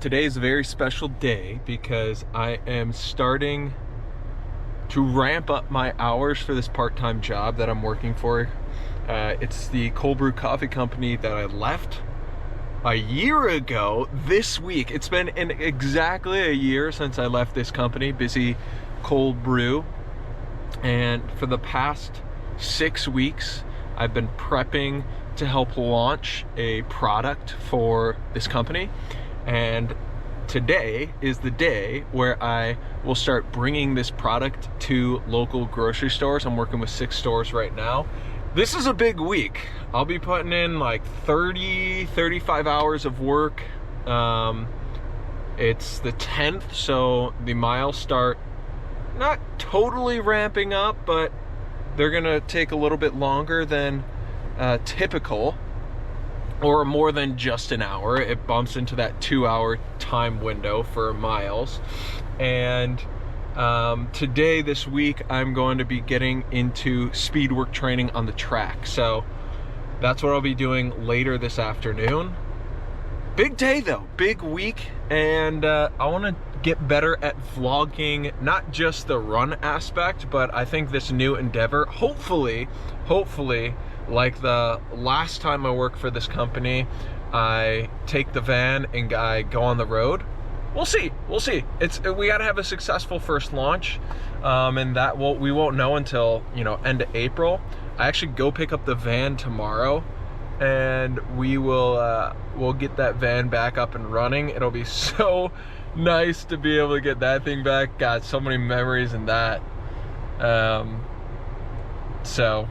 Today is a very special day because I am starting to ramp up my hours for this part-time job that I'm working for. It's the Cold Brew Coffee Company that I left a year ago this week. It's been exactly a year since I left this company, Busy Cold Brew. And for the past 6 weeks, I've been prepping to help launch a product for this company. And today is the day where I will start bringing this product to local grocery stores. I'm working with 6 stores right now. This is a big week. I'll be putting in like 35 hours of work. It's the 10th, so the miles start not totally ramping up, but they're gonna take a little bit longer than typical, or more than just an hour. It bumps into that 2-hour time window for miles. And today, this week, I'm going to be getting into speed work training on the track. So that's what I'll be doing later this afternoon. Big day though, big week. And I wanna get better at vlogging, not just the run aspect, but I think this new endeavor, hopefully, like the last time I worked for this company, I take the van and I go on the road. We'll see. We gotta have a successful first launch, and that we won't know until, end of April. I actually go pick up the van tomorrow, and we'll get that van back up and running. It'll be so nice to be able to get that thing back. Got so many memories in that. So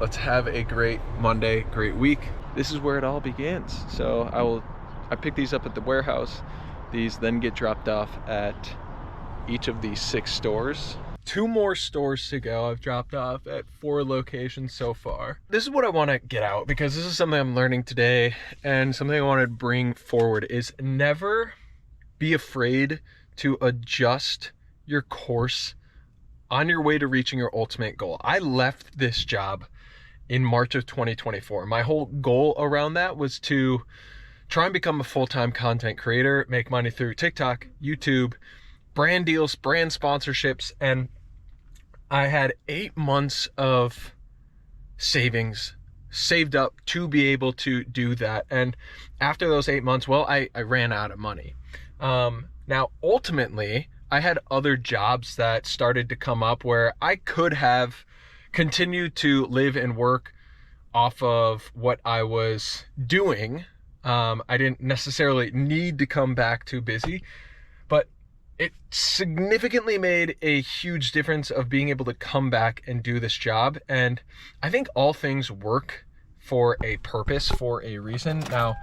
let's have a great Monday, great week. This is where it all begins. So I pick these up at the warehouse. These then get dropped off at each of these 6 stores. 2 more stores to go. I've dropped off at 4 locations so far. This is what I want to get out, because this is something I'm learning today, and something I want to bring forward is never be afraid to adjust your course on your way to reaching your ultimate goal. I left this job in March of 2024. My whole goal around that was to try and become a full-time content creator, make money through TikTok, YouTube, brand deals, brand sponsorships, and I had 8 months of savings saved up to be able to do that. And after those 8 months, well, I ran out of money. Now, ultimately, I had other jobs that started to come up where I could have continued to live and work off of what I was doing. I didn't necessarily need to come back too busy, but it significantly made a huge difference of being able to come back and do this job. And I think all things work for a purpose, for a reason. Now,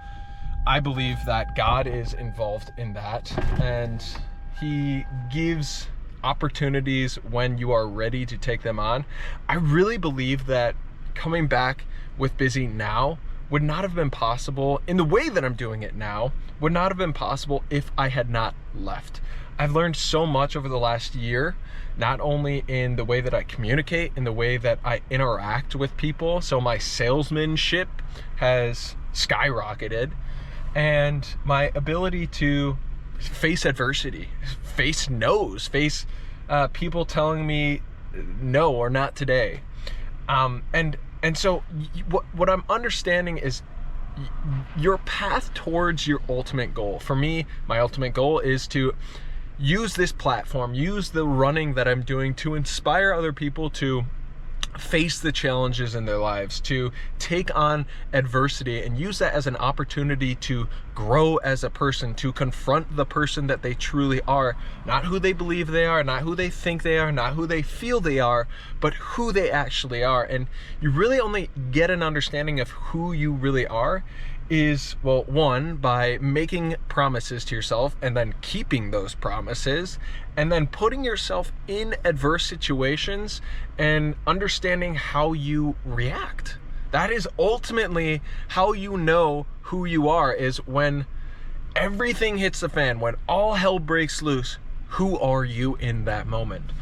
I believe that God is involved in that, and He gives opportunities when you are ready to take them on. I really believe that coming back with Busy now would not have been possible in the way that I'm doing it now, would not have been possible if I had not left. I've learned so much over the last year, not only in the way that I communicate, in the way that I interact with people. So my salesmanship has skyrocketed, and my ability to face adversity, face no's, face people telling me no or not today. And so what I'm understanding is your path towards your ultimate goal. For me, my ultimate goal is to use this platform, use the running that I'm doing to inspire other people to face the challenges in their lives, to take on adversity and use that as an opportunity to grow as a person, to confront the person that they truly are, not who they believe they are, not who they think they are, not who they feel they are, but who they actually are. And you really only get an understanding of who you really are is, well, one, by making promises to yourself and then keeping those promises, and then putting yourself in adverse situations and understanding how you react. That is ultimately how you know who you are, is when everything hits the fan, when all hell breaks loose, who are you in that moment?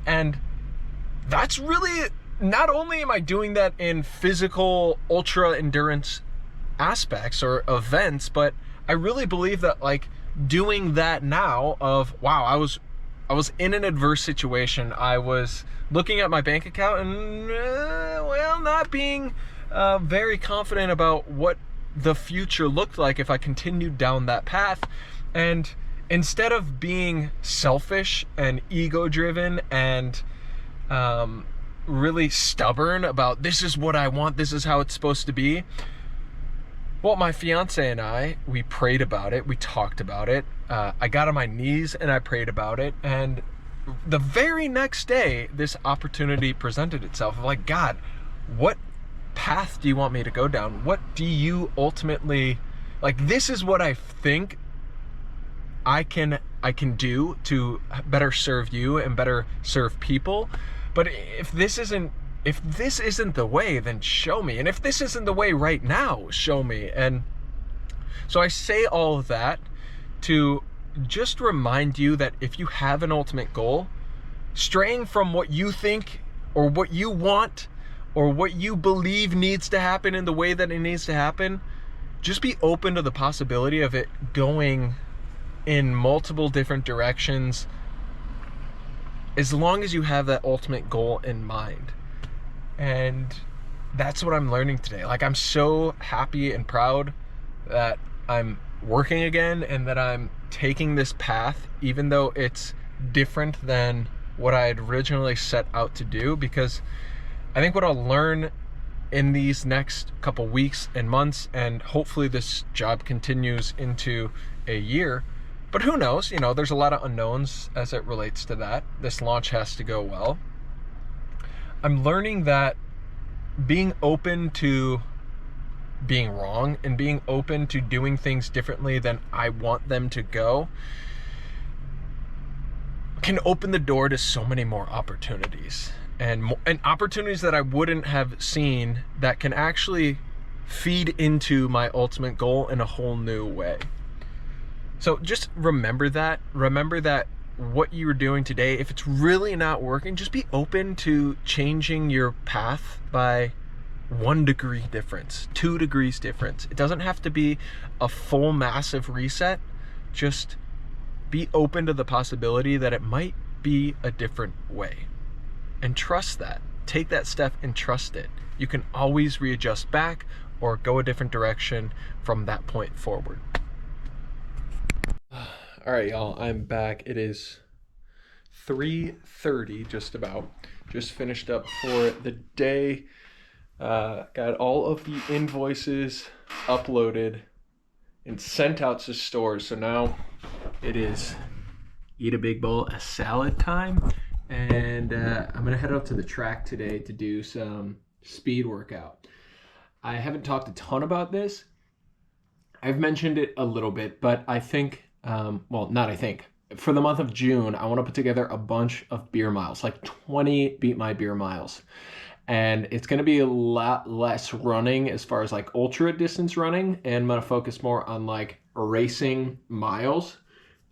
And that's really, not only am I doing that in physical ultra endurance aspects or events, but I really believe that like doing that now of, wow, I was in an adverse situation. I was looking at my bank account and well, not being very confident about what the future looked like if I continued down that path. And instead of being selfish and ego driven and really stubborn about this is what I want, this is how it's supposed to be, well, my fiance and I, we prayed about it, we talked about it. I got on my knees and I prayed about it, and the very next day this opportunity presented itself of like, God, what path do you want me to go down? What do you ultimately, like, this is what I think I can do to better serve you and better serve people. But if this isn't the way, then show me. And if this isn't the way right now, show me. And so I say all of that to just remind you that if you have an ultimate goal, straying from what you think or what you want or what you believe needs to happen in the way that it needs to happen, just be open to the possibility of it going in multiple different directions, as long as you have that ultimate goal in mind. And that's what I'm learning today. Like, I'm so happy and proud that I'm working again and that I'm taking this path, even though it's different than what I had originally set out to do, because I think what I'll learn in these next couple weeks and months, and hopefully this job continues into a year, but who knows, you know, there's a lot of unknowns as it relates to that. This launch has to go well. I'm learning that being open to being wrong and being open to doing things differently than I want them to go can open the door to so many more opportunities, and opportunities that I wouldn't have seen that can actually feed into my ultimate goal in a whole new way. So just remember that what you were doing today, if it's really not working, just be open to changing your path by 1 degree difference, 2 degrees difference. It doesn't have to be a full massive reset. Just be open to the possibility that it might be a different way, and trust that. Take that step and trust it. You can always readjust back or go a different direction from that point forward. All right, y'all, I'm back. It is 3:30, just about. Just finished up for the day. Got all of the invoices uploaded and sent out to stores. So now it is eat a big bowl of salad time. And I'm going to head up to the track today to do some speed workout. I haven't talked a ton about this. I've mentioned it a little bit, but I think, for the month of June, I want to put together a bunch of beer miles, like 20 Beat My Beer miles. And it's going to be a lot less running as far as like ultra distance running. And I'm going to focus more on like racing miles,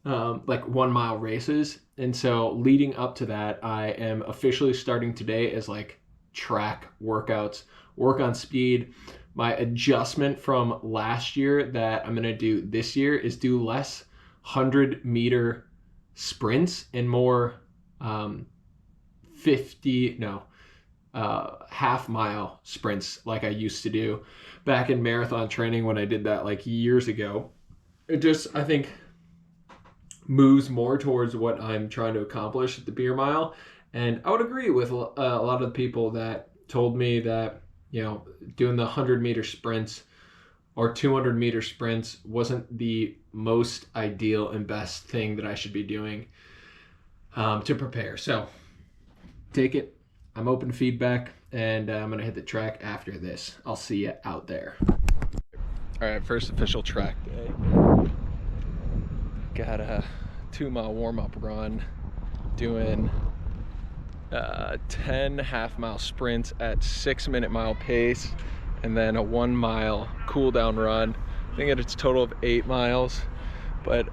like 1 mile races. And so leading up to that, I am officially starting today as like track workouts, work on speed. My adjustment from last year that I'm going to do this year is do less 100-meter sprints and more half-mile sprints like I used to do back in marathon training when I did that like years ago. It just, I think, moves more towards what I'm trying to accomplish at the beer mile. And I would agree with a lot of the people that told me that, you know, doing the 100-meter sprints or 200-meter sprints wasn't the most ideal and best thing that I should be doing to prepare. So take it. I'm open to feedback, and I'm going to hit the track after this. I'll see you out there. All right, first official track day. Got a 2-mile warm-up run, doing 10 half-mile sprints at 6-minute mile pace, and then a 1-mile cool-down run. I think it's a total of 8 miles. But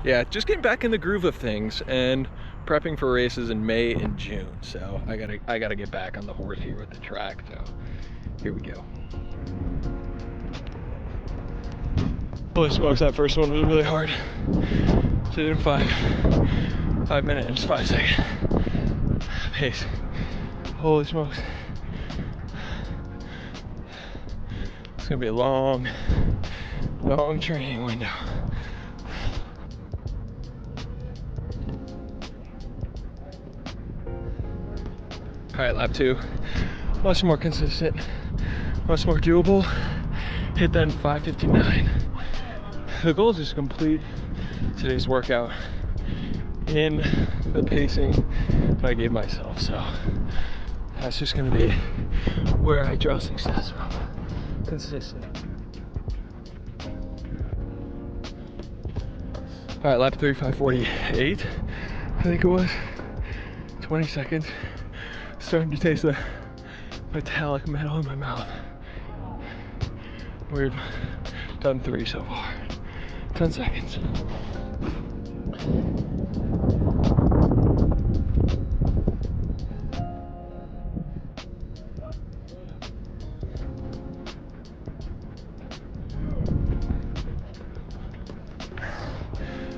yeah, just getting back in the groove of things and prepping for races in May and June. So I gotta get back on the horse here with the track. So here we go. Holy smokes, that first one was really hard. Did it in 5 minutes, 5 second pace. Holy smokes. It's gonna be a long training window. All right, lap 2, much more consistent, much more doable. Hit that in 5:59. The goal is just to complete today's workout in the pacing that I gave myself. So that's just gonna be where I draw success from. Consistent. All right, lap 3, 5:48, I think it was. 20 seconds. Starting to taste the metallic metal in my mouth. We've done 3 so far. 10 seconds.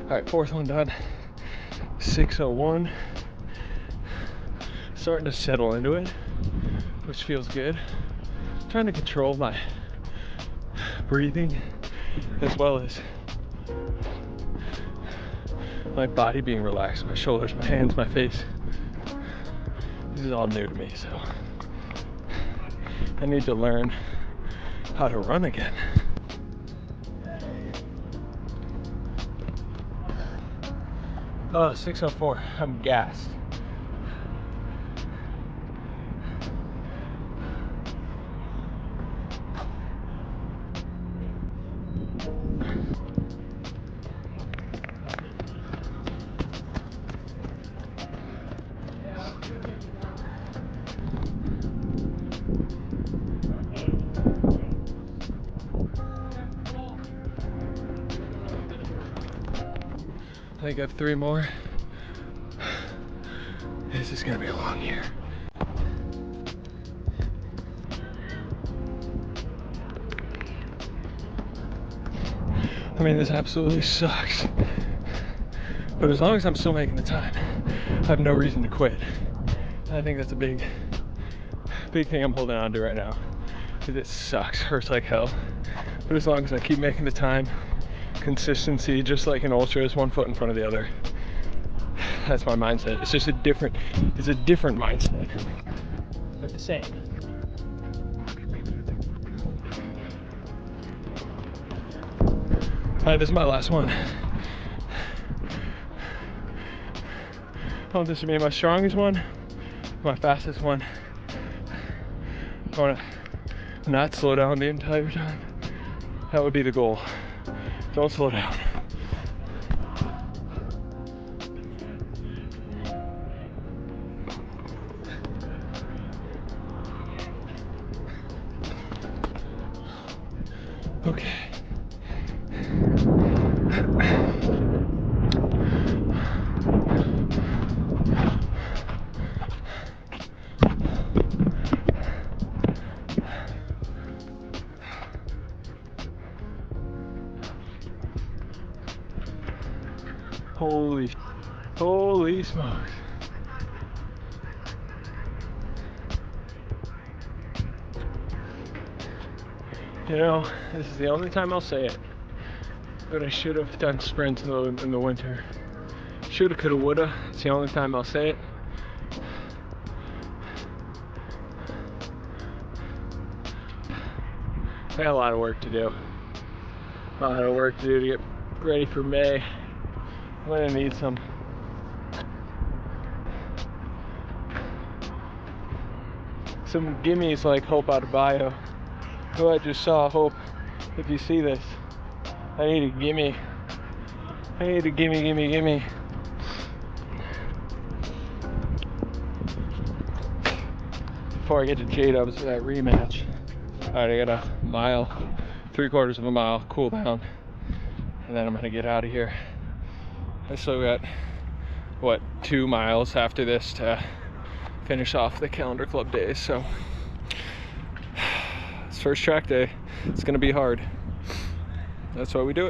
All right, 4th one done. 6:01. Starting to settle into it, which feels good. Trying to control my breathing as well as my body being relaxed, my shoulders, my hands, my face. This is all new to me, so I need to learn how to run again. Oh, 6:04, I'm gassed. I think I have 3 more. This is gonna be a long year. I mean, this absolutely sucks. But as long as I'm still making the time, I have no reason to quit. I think that's a big thing I'm holding on to right now. Because it sucks, hurts like hell. But as long as I keep making the time, consistency, just like an ultra, is 1 foot in front of the other. That's my mindset. It's just a different mindset, but the same. All right, this is my last one. I don't want this to be my strongest one, my fastest one. I want to not slow down the entire time. That would be the goal. Don't slow down. Okay. Holy smokes. You know, this is the only time I'll say it, but I should have done sprints in the winter. Shoulda, coulda, woulda. It's the only time I'll say it. I got a lot of work to do. A lot of work to do to get ready for May. I'm gonna need some gimmies like Hope Adebayo, who I just saw. Hope, if you see this, I need a gimme. I need a gimme. Before I get to J-Dubs for that rematch. Alright, I got a mile, 3/4 of a mile cool down, and then I'm gonna get out of here. I still got, what, 2 miles after this to finish off the Calendar Club days, so it's first track day. It's gonna be hard. That's why we do it.